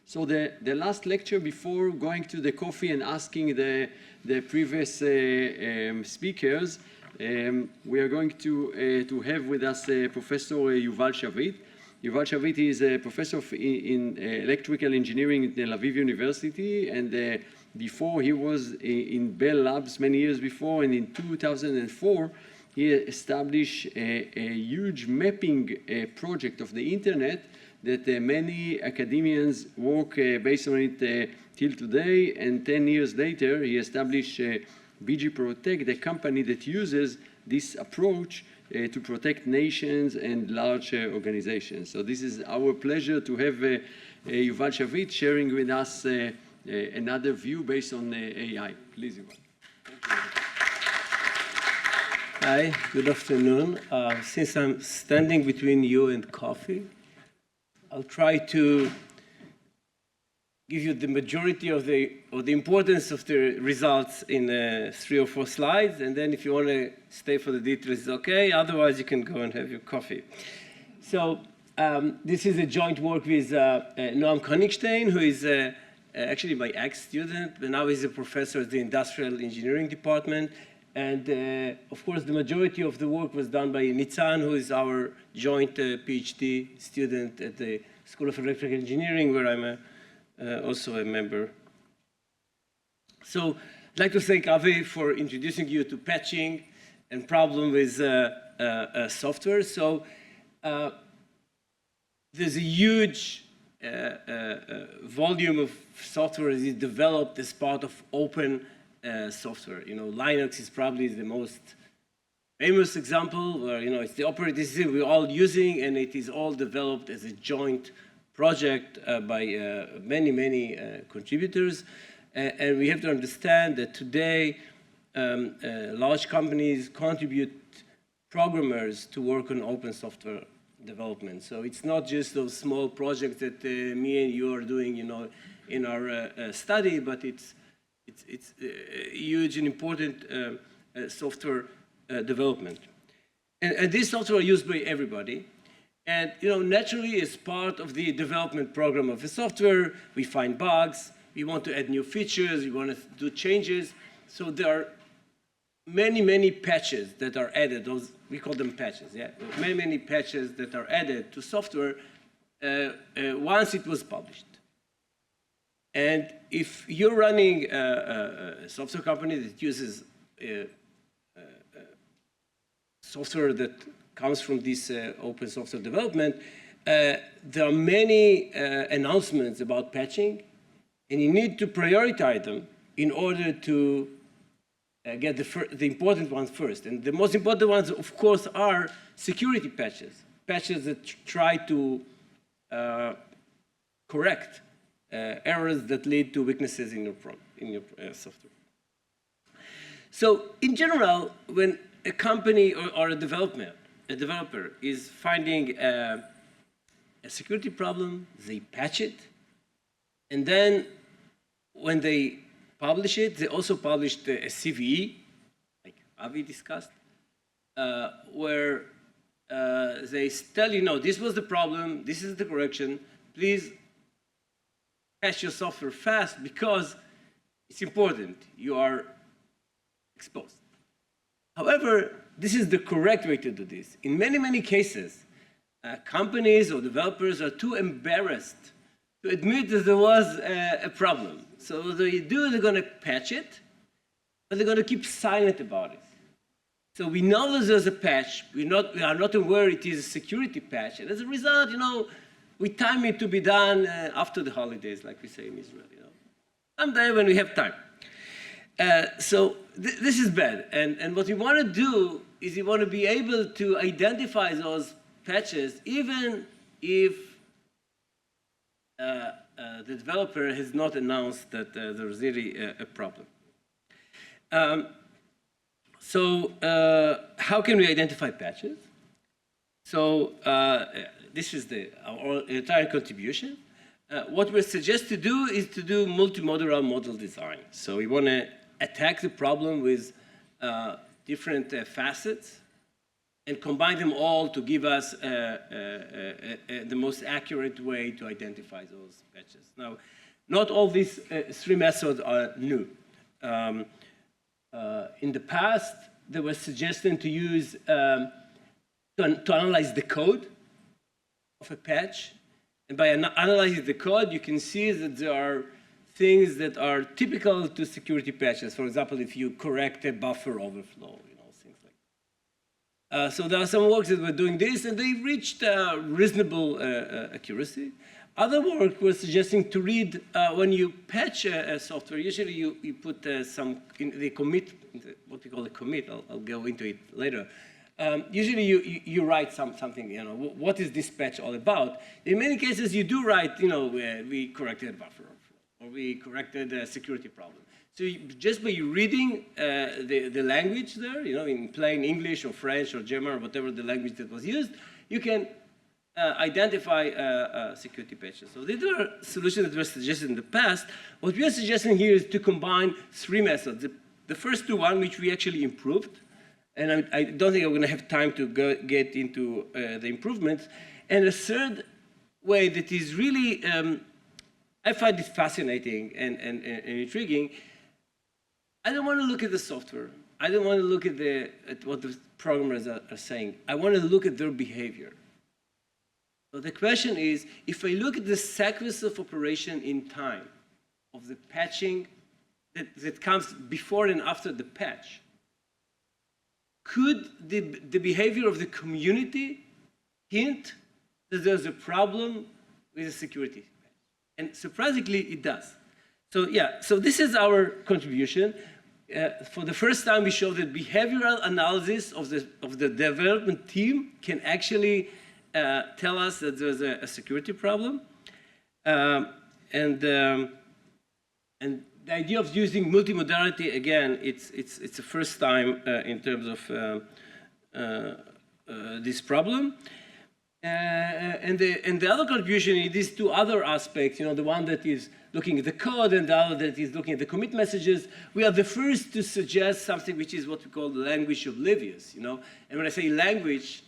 So the last lecture before going to the coffee and asking the previous speakers, we are going to have with us Professor Yuval Shavitt. Yuval Shavitt is a professor in electrical engineering at Tel Aviv University, and before he was in Bell Labs many years before, and in 2004 he established a huge mapping project of the internet that many academians work based on it till today, and 10 years later he established BG Protect, the company that uses this approach to protect nations and large organizations. So this is our pleasure to have Yuval Shavitt sharing with us another view based on AI. Please, Yuval. Hi, good afternoon. Since I'm standing between you and coffee, I'll try to give you the majority of the importance of the results in 3 or 4 slides, and then if you want to stay for the details, it's okay. Otherwise, you can go and have your coffee. So this is a joint work with Noam Konigstein, who is actually my ex-student, but now he's a professor at the Industrial Engineering Department. And of course, the majority of the work was done by Nitzan, who is our joint PhD student at the School of Electrical Engineering, where I'm also a member. So I'd like to thank Avi for introducing you to patching and problem with software. So there's a huge volume of software that is developed as part of open software. You know, Linux is probably the most famous example where, you know, it's the operating system we're all using, and it is all developed as a joint project by many contributors. And we have to understand that today large companies contribute programmers to work on open software development. So it's not just those small projects that me and you are doing, you know, in our study, but it's huge and important software development. And this software is used by everybody. And, you know, naturally, as part of the development program of the software, we find bugs, we want to add new features, we want to do changes. So there are many patches that are added. Those, we call them patches, yeah? Many patches that are added to software once it was published. And if you're running a software company that uses software that comes from this open software development, there are many announcements about patching, and you need to prioritize them in order to get the important ones first. And the most important ones, of course, are security patches, patches that try to correct errors that lead to weaknesses in your software. So in general, when a company or a developer is finding a security problem, they patch it, and then when they publish it, they also published a CVE, like Avi discussed, where they tell you, no, this was the problem, this is the correction, please patch your software fast because it's important, you are exposed. However, this is the correct way to do this. In many cases, companies or developers are too embarrassed to admit that there was a problem. So they're going to patch it, but they're going to keep silent about it. So we know that there's a patch, we are not aware it is a security patch, and as a result, you know, we time it to be done after the holidays, like we say in Israel, you know, someday when we have time. So this is bad, and what we want to do is we want to be able to identify those patches even if the developer has not announced that there's really a problem. So how can we identify patches? So this is our entire contribution. What we suggest to do is to do multimodal model design. So we want to attack the problem with different facets. and combine them all to give us the most accurate way to identify those patches. Now, not all these three methods are new. In the past, there was suggestion to use to analyze the code of a patch. And by analyzing the code, you can see that there are things that are typical to security patches. For example, if you correct a buffer overflow, things like that. So there are some works that were doing this, and they reached reasonable accuracy. Other work was suggesting to read, when you patch a software, usually you put some, in the commit, what we call a commit, I'll go into it later. Usually you write something, what is this patch all about? In many cases you do write, we corrected a buffer or we corrected a security problem. So just by reading the language there, in plain English or French or German or whatever the language that was used, you can identify security patches. So these are solutions that were suggested in the past. What we are suggesting here is to combine three methods. The first two, one which we actually improved, and I don't think I'm going to have time to get into the improvements. And a third way that is really, I find it fascinating and intriguing. I don't want to look at the software. I don't want to look at what the programmers are saying. I want to look at their behavior. So the question is, if I look at the sequence of operation in time of the patching that comes before and after the patch, could the behavior of the community hint that there's a problem with the security patch? And surprisingly, it does. So yeah, so this is our contribution. For the first time, we show that behavioral analysis of the development team can actually tell us that there's a security problem. And the idea of using multimodality, again, it's the first time in terms of this problem. And the other contribution is these two other aspects, the one that is looking at the code and the other that is looking at the commit messages. We are the first to suggest something which is what we call the language of oblivious, And when I say language,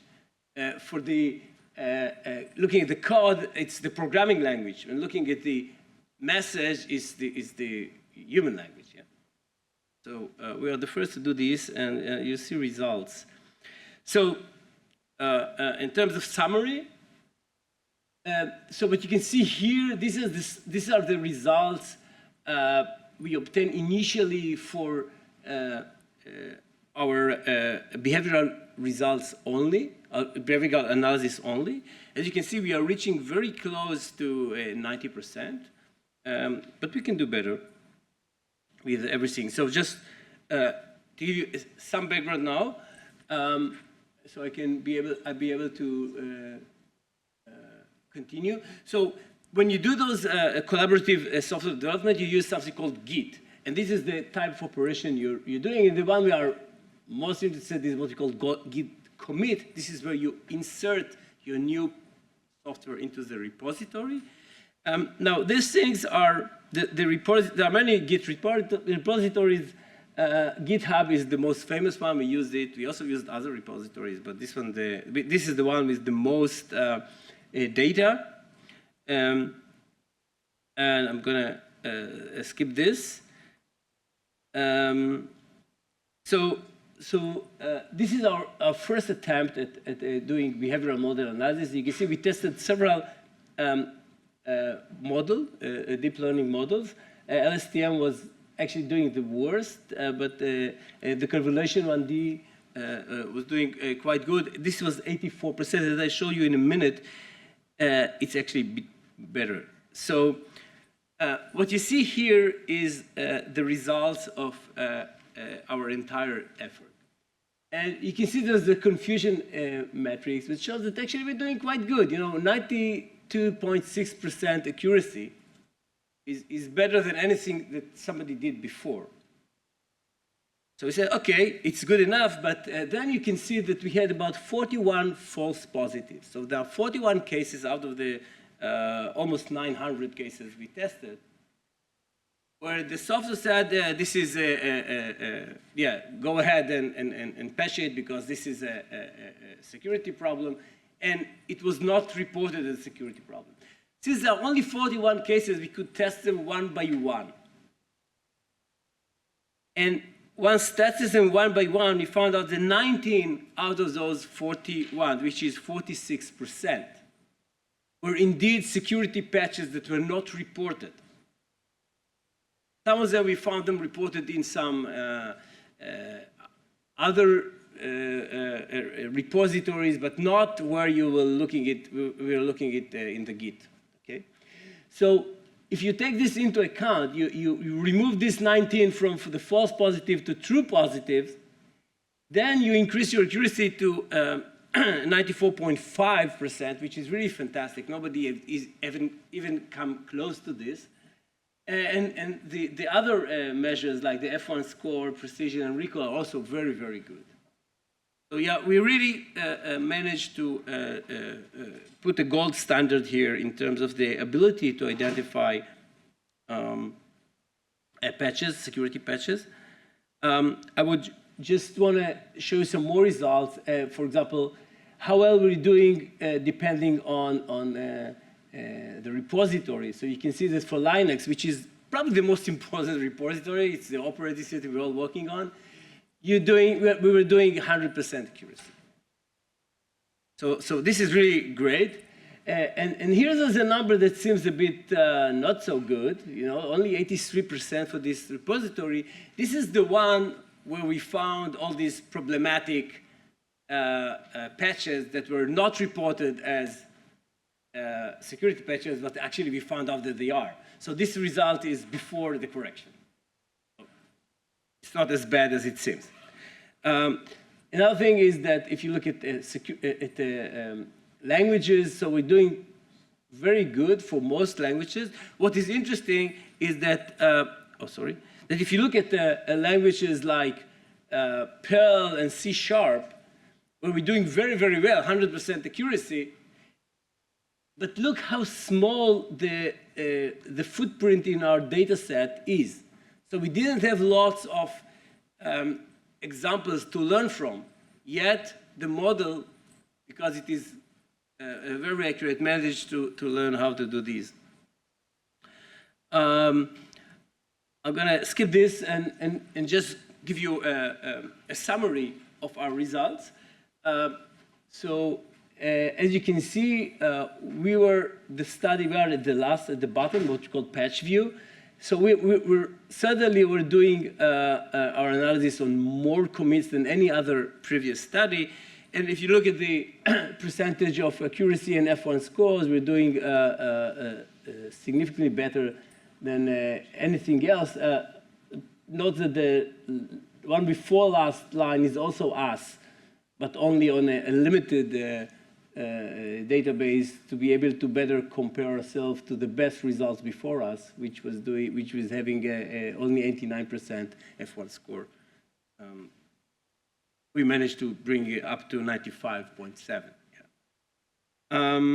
for the looking at the code, it's the programming language. When looking at the message, is the human language. Yeah. So we are the first to do this, and you see results. So in terms of summary, so what you can see here, these are the results we obtained initially for our behavioral results only, behavioral analysis only. As you can see, we are reaching very close to 90%, but we can do better with everything. So just to give you some background now, so I'll be able to continue. So when you do those collaborative software development, you use something called Git. And this is the type of operation you're doing. And the one we are most interested in is what we call Git commit. This is where you insert your new software into the repository. Now, these things are there are many Git repositories. GitHub is the most famous one. We used it. We also used other repositories, but this is the one with the most data. And I'm going to skip this. So this is our first attempt at doing behavioral model analysis. You can see we tested several deep learning models. LSTM was actually doing the worst, but the convolution 1D was doing quite good. This was 84%. As I show you in a minute, it's actually better. So what you see here is the results of our entire effort. And you can see there's the confusion matrix, which shows that actually we're doing quite good. 92.6% accuracy is better than anything that somebody did before. So we said, okay, it's good enough, but then you can see that we had about 41 false positives. So there are 41 cases out of the almost 900 cases we tested where the software said, this is, yeah, go ahead and patch it because this is a security problem, and it was not reported as a security problem. Since there are only 41 cases, we could test them one by one. And once tested them one by one, we found out that 19 out of those 41, which is 46%, were indeed security patches that were not reported. Some of them, we found them reported in some other repositories, but not where you were looking at, in the Git. Okay? So if you take this into account, you remove this 19 from the false positive to true positives, then you increase your accuracy to 94.5%, which is really fantastic. Nobody is even come close to this. And the other measures like the F1 score, precision, and recall are also very, very good. So yeah, we really managed to put a gold standard here in terms of the ability to identify patches, security patches. I would just want to show you some more results. For example, how well we're doing depending on the repository. So you can see this for Linux, which is probably the most important repository. It's the operating system we're all working on. We were doing 100% accuracy. So this is really great. And here's a number that seems a bit not so good. You know, only 83% for this repository. This is the one where we found all these problematic patches that were not reported as security patches, but actually we found out that they are. So this result is before the correction. It's not as bad as it seems. Another thing is that if you look at languages, so we're doing very good for most languages. What is interesting is that, that if you look at languages like Perl and C#, where we're doing very, very well, 100% accuracy, but look how small the footprint in our data set is. So we didn't have lots of examples to learn from, yet the model, because it is very accurate, managed to learn how to do these. I'm going to skip this and just give you a summary of our results. As you can see, we are at the bottom, what we call patch view. So we're doing our analysis on more commits than any other previous study. And if you look at the percentage of accuracy and F1 scores, we're doing significantly better than anything else. Note that the one before last line is also us, but only on a limited database to be able to better compare ourselves to the best results before us, which was having only 89% F1 score. We managed to bring it up to 95.7. Yeah.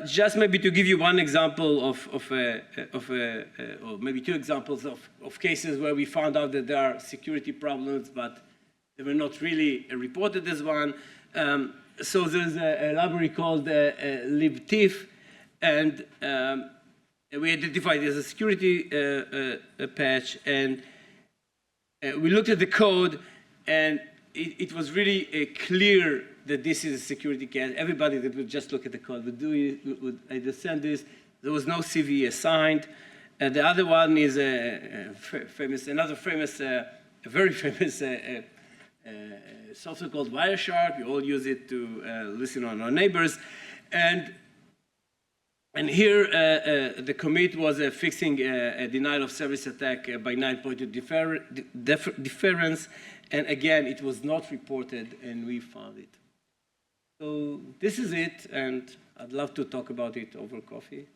Just maybe to give you one example or maybe two examples of cases where we found out that there are security problems, but they were not really reported as one. So there's a library called libtif, and we identified it as a security patch, and we looked at the code, and it was really clear that this is a security catch. Everybody that would just look at the code would understand this. There was no CV assigned. The other one is another famous, very famous software called Wireshark. We all use it to listen on our neighbors. And here, the commit was fixing a denial of service attack by 9-point difference. And again, it was not reported, and we found it. So this is it, and I'd love to talk about it over coffee.